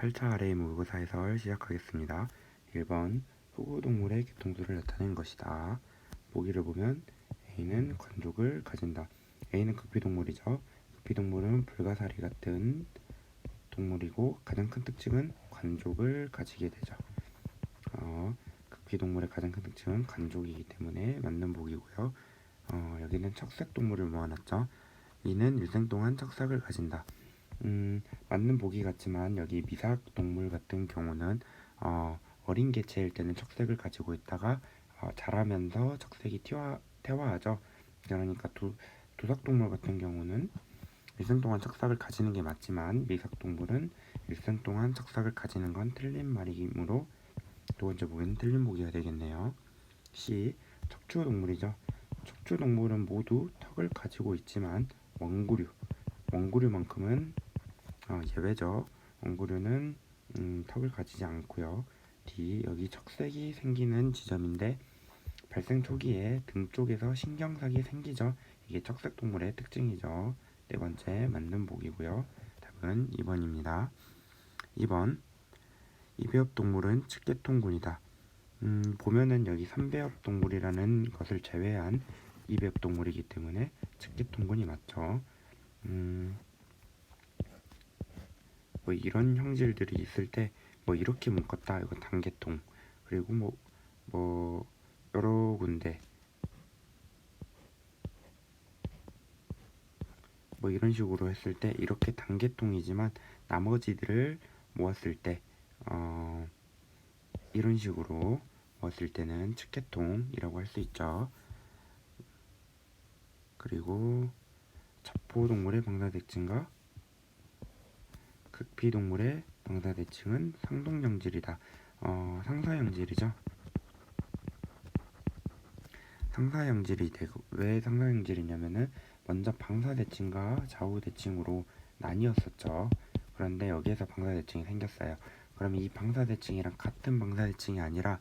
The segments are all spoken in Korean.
8차 RA 모의고사 해설 시작하겠습니다. 1번 후구동물의 개통수를 나타낸 것이다. 보기를 보면 A는 관족을 가진다. A는 극피동물이죠. 극피동물은 불가사리 같은 동물이고 가장 큰 특징은 관족을 가지게 되죠. 극피동물의 가장 큰 특징은 관족이기 때문에 맞는 보기고요. 여기는 척색동물을 모아놨죠. 이는 일생 동안 척삭을 가진다. 맞는 보기 같지만 여기 미삭동물 같은 경우는 어린 개체일 때는 척색을 가지고 있다가 자라면서 척색이 퇴화하죠. 그러니까 도삭동물 같은 경우는 일생 동안 척삭을 가지는 게 맞지만 미삭동물은 일생 동안 척삭을 가지는 건 틀린 말이므로 두 번째 보기는 틀린 보기가 되겠네요. C. 척추동물이죠. 척추동물은 모두 턱을 가지고 있지만 원구류만큼은 예외죠. 원구류는 턱을 가지지 않고요. D. 여기 척색이 생기는 지점인데 발생 초기에 등 쪽에서 신경삭이 생기죠. 이게 척색동물의 특징이죠. 네 번째 맞는 보기고요. 답은 2번입니다. 2번 이배엽동물은 측계통군이다. 보면은 여기 삼배엽동물이라는 것을 제외한 이배엽동물이기 때문에 측계통군이 맞죠. 뭐 이런 형질들이 있을 때 뭐 이렇게 묶었다 이거 단계통, 그리고 뭐 여러 군데 뭐 이런 식으로 했을 때 이렇게 단계통이지만 나머지들을 모았을 때 이런 식으로 모았을 때는 측계통이라고 할 수 있죠. 그리고 자포동물의 방사대칭과 극피동물의 방사대칭은 상동형질이다. 상사형질이죠. 상사형질이 되고, 왜 상사형질이냐면은 먼저 방사대칭과 좌우대칭으로 나뉘었었죠. 그런데 여기에서 방사대칭이 생겼어요. 그러면 이 방사대칭이랑 같은 방사대칭이 아니라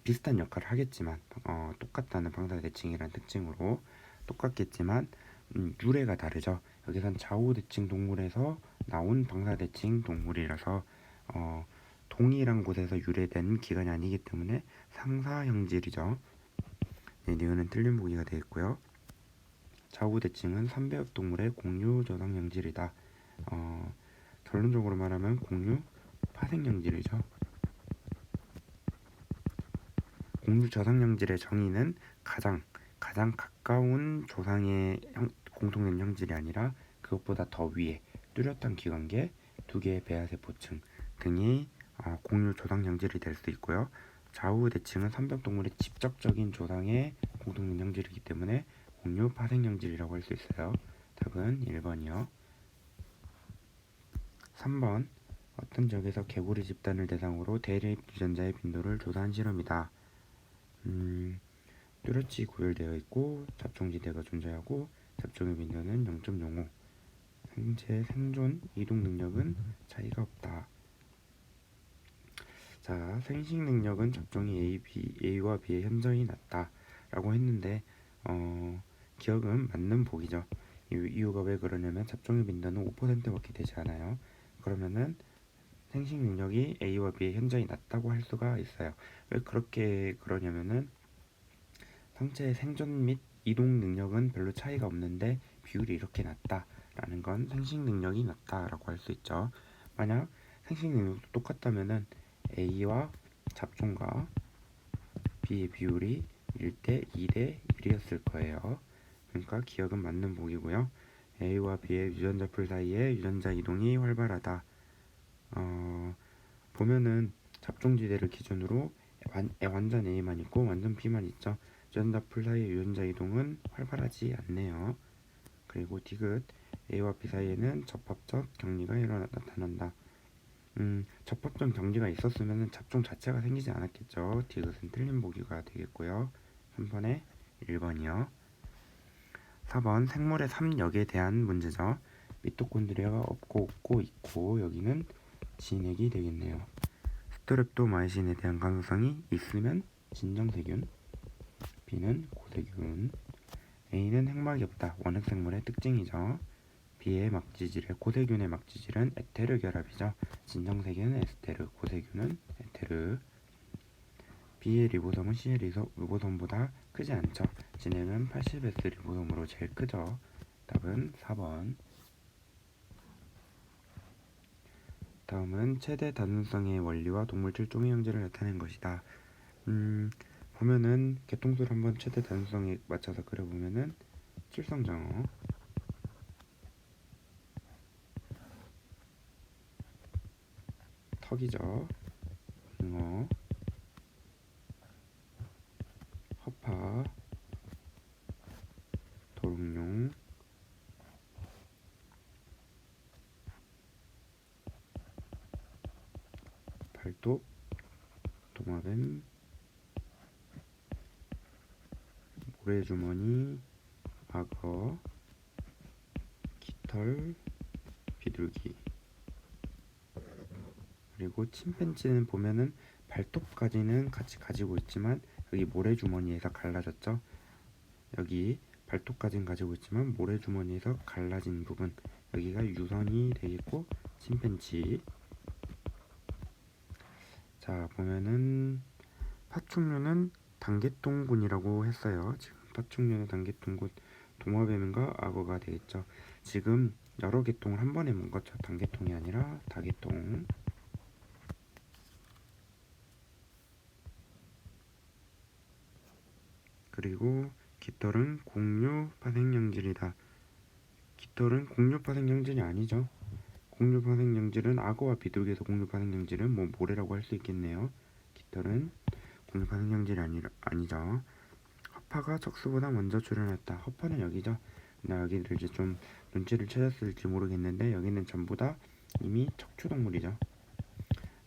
비슷한 역할을 하겠지만 똑같다는 방사대칭이라는 특징으로 똑같겠지만 유래가 다르죠. 여기선 좌우대칭 동물에서 나온 방사대칭 동물이라서 동일한 곳에서 유래된 기관이 아니기 때문에 상사형질이죠. 네, 니은은 틀린 보기가 되겠고요. 좌우대칭은 삼배엽 동물의 공유 저상형질이다. 결론적으로 말하면 공유 파생형질이죠. 공유 저상형질의 정의는 가장 가까운 조상의 공통된 형질이 아니라 그것보다 더 위에 뚜렷한 기관계, 두 개의 배아세포층 등이 공유 조상형질이 될 수 있고요. 좌우 대칭은 삼벽동물의 직접적인 조상의 공통된 형질이기 때문에 공유 파생형질이라고 할 수 있어요. 답은 1번이요. 3번 어떤 지역에서 개구리 집단을 대상으로 대립 유전자의 빈도를 조사한 실험이다. 뚜렷이 구별되어 있고 잡종지대가 존재하고 잡종의 빈도는 0.05. 생체 생존 이동 능력은 차이가 없다. 자, 생식 능력은 잡종이 A와 B의 현저히 낮다라고 했는데 기억은 맞는 보기죠. 이유가 왜 그러냐면 잡종의 빈도는 5%밖에 되지 않아요. 그러면은 생식 능력이 A와 B의 현저히 낮다고 할 수가 있어요. 왜 그렇게 그러냐면은 상체의 생존 및 이동 능력은 별로 차이가 없는데 비율이 이렇게 낮다라는 건 생식 능력이 낮다라고 할 수 있죠. 만약 생식 능력도 똑같다면은 A와 잡종과 B의 비율이 1대 2대 1이었을 거예요. 그러니까 기억은 맞는 보기고요. A와 B의 유전자 풀 사이에 유전자 이동이 활발하다. 보면은 잡종지대를 기준으로 완전 A만 있고 완전 B만 있죠. 유전자 풀 사이의 유전자 이동은 활발하지 않네요. 그리고 디귿 A와 B 사이에는 접합적 격리가 나타난다. 접합적 격리가 있었으면 잡종 자체가 생기지 않았겠죠. 디귿은 틀린 보기가 되겠고요. 3번에 1번이요. 4번 생물의 3역에 대한 문제죠. 미토콘드리아가 없고 있고 여기는 진액이 되겠네요. 스트랩토마이신에 대한 가능성이 있으면 진정세균, B는 고세균. A는 핵막이 없다. 원핵생물의 특징이죠. B의 막지질의 고세균의 막지질은 에테르 결합이죠. 진정세균은 에스테르, 고세균은 에테르. B의 리보솜은 C의 리보솜보다 크지 않죠. 진행은 80S 리보솜으로 제일 크죠. 답은 4번. 다음은 최대 다중성의 원리와 동물 출종의 형질을 나타낸 것이다. 보면은 개통수를 한번 최대 다중성에 맞춰서 그려보면은 칠성장어, 턱이죠. 잉어, 허파, 도롱뇽, 발톱, 도마뱀, 모래주머니, 악어, 깃털, 비둘기. 그리고 침팬지는 보면은 발톱까지는 같이 가지고 있지만 여기 모래주머니에서 갈라졌죠. 여기 발톱까지는 가지고 있지만 모래주머니에서 갈라진 부분, 여기가 유선이 되겠고 침팬지. 자, 보면은 파충류는 단계통군이라고 했어요. 지금 파충류는 단계통군, 도마뱀과 악어가 되겠죠. 지금 여러 계통을 한 번에 묶었죠. 단계통이 아니라 다계통. 그리고 깃털은 공류 파생형질이다. 깃털은 공류 파생형질이 아니죠. 공류 파생형질은 악어와 비둘기에서 공류 파생형질은 뭐 모래라고 할 수 있겠네요. 깃털은 공류 파생형질이 아니죠. 허파가 척수보다 먼저 출현했다. 허파는 여기죠. 나 여기를 이제 좀 눈치를 채셨을지 모르겠는데 여기는 전부 다 이미 척추동물이죠.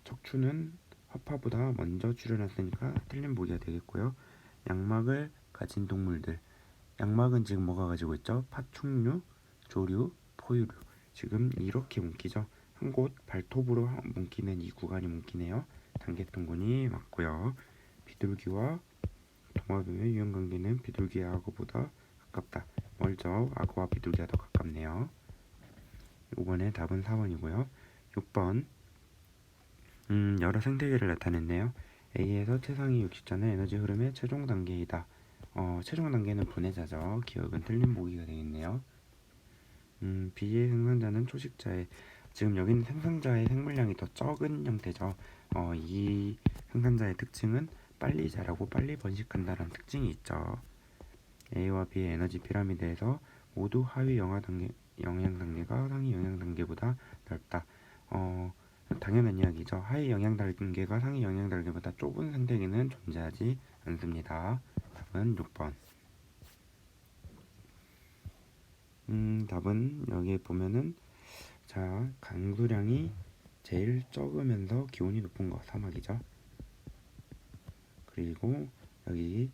척추는 허파보다 먼저 출현했으니까 틀린 보기가 되겠고요. 양막을 가진 동물들. 양막은 지금 뭐가 가지고 있죠? 파충류, 조류, 포유류. 지금 이렇게 묶이죠. 한 곳 발톱으로 묶이는 이 구간이 묶이네요. 단계통군이 맞고요. 비둘기와 도마뱀의 유형관계는 비둘기와 악어보다 가깝다. 멀죠. 악어와 비둘기가 더 가깝네요. 이번에 답은 4번이고요. 6번 여러 생태계를 나타냈네요. A에서 최상위 60자는 에너지 흐름의 최종 단계이다. 최종 단계는 분해자죠. 기억은 틀린 보기가 되겠네요. B의 생산자는 초식자의, 지금 여기는 생산자의 생물량이 더 적은 형태죠. 이 생산자의 특징은 빨리 자라고 빨리 번식한다는 특징이 있죠. A와 B의 에너지 피라미드에서 모두 하위 영양 단계가 상위 영양 단계보다 넓다. 당연한 이야기죠. 하위 영양 단계가 상위 영양 단계보다 좁은 생태계는 존재하지 않습니다. 답은 6번. 답은 여기에 보면은, 자, 강수량이 제일 적으면서 기온이 높은 거 사막이죠. 그리고 여기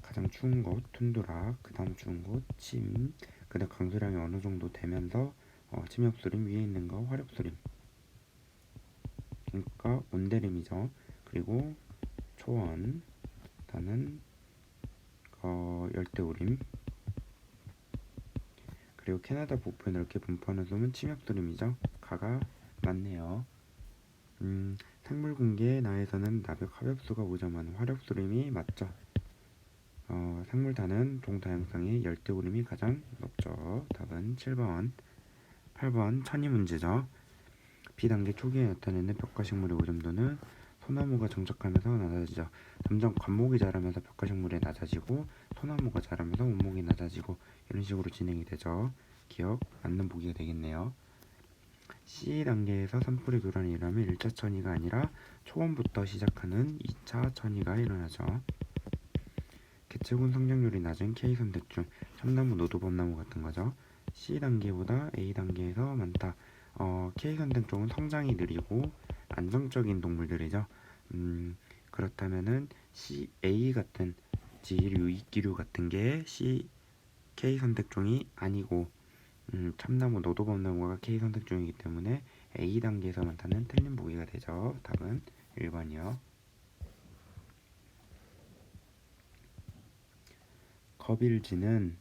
가장 추운 곳 툰드라, 그 다음 추운 곳 침, 그 다음 강수량이 어느 정도 되면서 침엽수림, 위에 있는 거 화력수림, 그러니까 온대림이죠. 그리고 초원, 다는 열대우림, 그리고 캐나다 북부에 넓게 분포하는 섬은 침엽수림이죠. 가가 맞네요. 생물공기의 나에서는 나벽 하엽수가 오자마는 화력수림이 맞죠. 생물단은 동다양성의 열대우림이 가장 높죠. 답은 7번. 8번 천이 문제죠. B단계 초기에 나타내는 벽화식물의 오점도는 소나무가 정착하면서 낮아지죠. 점점 관목이 자라면서 벽화식물이 낮아지고 소나무가 자라면서 원목이 낮아지고 이런 식으로 진행이 되죠. 기억 맞는 보기가 되겠네요. C단계에서 산불의 교란이 일어나면 1차 천이가 아니라 초원부터 시작하는 2차 천이가 일어나죠. 개체군 성장률이 낮은 K선택중, 참나무, 노도범나무 같은 거죠. C단계보다 A단계에서 많다. K선택종은 성장이 느리고 안정적인 동물들이죠. 그렇다면은 A 같은 지류, 이끼류 같은 게 K선택종이 아니고 참나무, 노도범나무가 K선택종이기 때문에 A단계에서 많다는 틀린 보기가 되죠. 답은 1번이요. 거빌지는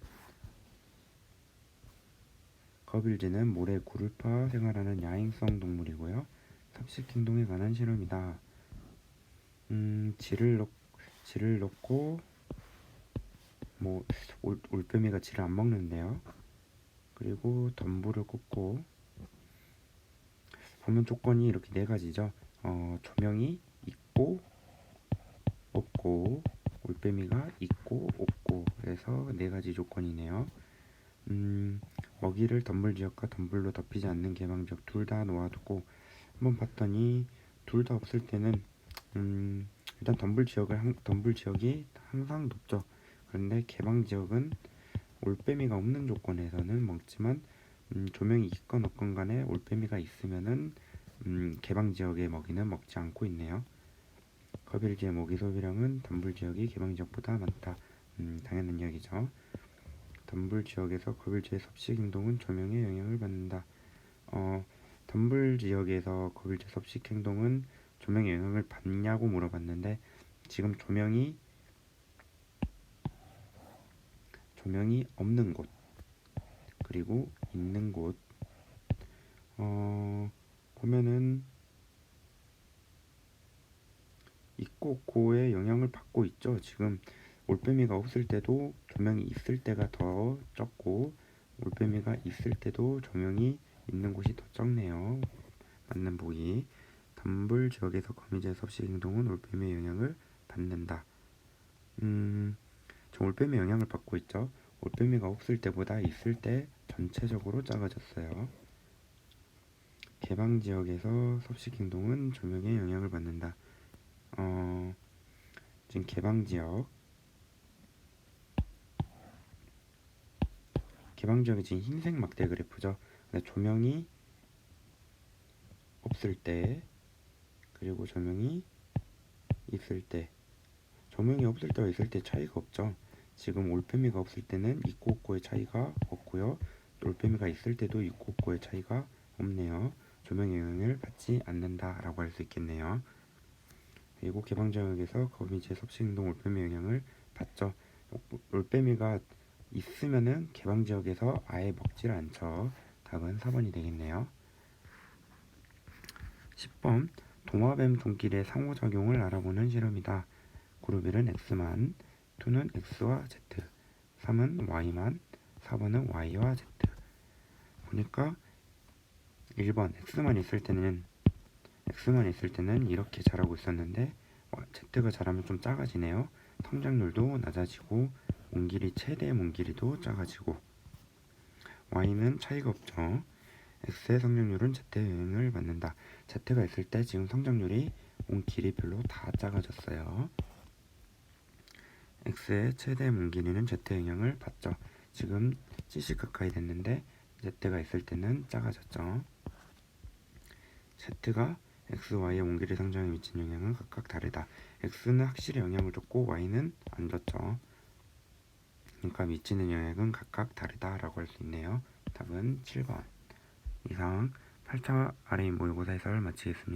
거빌지는 모래 굴을 파 생활하는 야행성 동물이고요. 섭식 행동에 관한 실험이다. 질을 넣고 뭐 올빼미가 질을 안 먹는데요. 그리고 덤불을 꽂고 보면 조건이 이렇게 네 가지죠. 조명이 있고 없고 올빼미가 있고 없고 그래서 네 가지 조건이네요. 먹이를 덤불 지역과 덤불로 덮이지 않는 개방 지역 둘 다 놓아두고 한번 봤더니 둘 다 없을 때는 일단 덤불 지역이 항상 높죠. 그런데 개방 지역은 올빼미가 없는 조건에서는 먹지만 조명이 있건 없건 간에 올빼미가 있으면은 개방 지역의 먹이는 먹지 않고 있네요. 거빌지의 먹이 소비량은 덤불 지역이 개방 지역보다 많다. 당연한 이야기죠. 덤불 지역에서 거빌지의 섭식 행동은 조명에 영향을 받는다. 덤불 지역에서 거빌지 섭식 행동은 조명에 영향을 받냐고 물어봤는데 지금 조명이 없는 곳 그리고 있는 곳 보면은 있고 없고의 영향을 받고 있죠. 지금 올빼미가 없을 때도 조명이 있을 때가 더 적고 올빼미가 있을 때도 조명이 있는 곳이 더 적네요. 맞는 보기. 덤불 지역에서 거미지의 섭식 행동은 올빼미의 영향을 받는다. 저 올빼미 영향을 받고 있죠. 올빼미가 없을 때보다 있을 때 전체적으로 작아졌어요. 개방 지역에서 섭식 행동은 조명에 영향을 받는다. 지금 개방 지역이 지금 흰색 막대 그래프죠. 근데 조명이 없을 때 그리고 조명이 있을 때 조명이 없을 때와 있을 때 차이가 없죠. 지금 올빼미가 없을 때는 있고 없고의 차이가 없고요. 올빼미가 있을 때도 있고 없고의 차이가 없네요. 조명의 영향을 받지 않는다라고 할 수 있겠네요. 그리고 개방 지역에서 거미지의 섭식 행동 올빼미 영향을 받죠. 올빼미가 있으면은 개방 지역에서 아예 먹질 않죠. 답은 4번이 되겠네요. 10번 도마뱀 종끼리의 상호작용을 알아보는 실험이다. 그룹 1은 X만, 2는 X와 Z, 3은 Y만, 4번은 Y와 Z. 보니까 1번 X만 있을 때는 이렇게 자라고 있었는데 Z가 자라면 좀 작아지네요. 성장률도 낮아지고 최대 몸길이도 작아지고 Y는 차이가 없죠. X의 성장률은 Z의 영향을 받는다. Z가 있을 때 지금 성장률이 몸길이 별로 다 작아졌어요. X의 최대 몸길이는 Z의 영향을 받죠. 지금 70 가까이 됐는데 Z가 있을 때는 작아졌죠. Z가 X, Y의 몸길이 성장에 미친 영향은 각각 다르다. X는 확실히 영향을 줬고 Y는 안 줬죠. 그러니까 미치는 영향은 각각 다르다라고 할 수 있네요. 답은 7번. 이상 8차 RA 모의고사 해설을 마치겠습니다.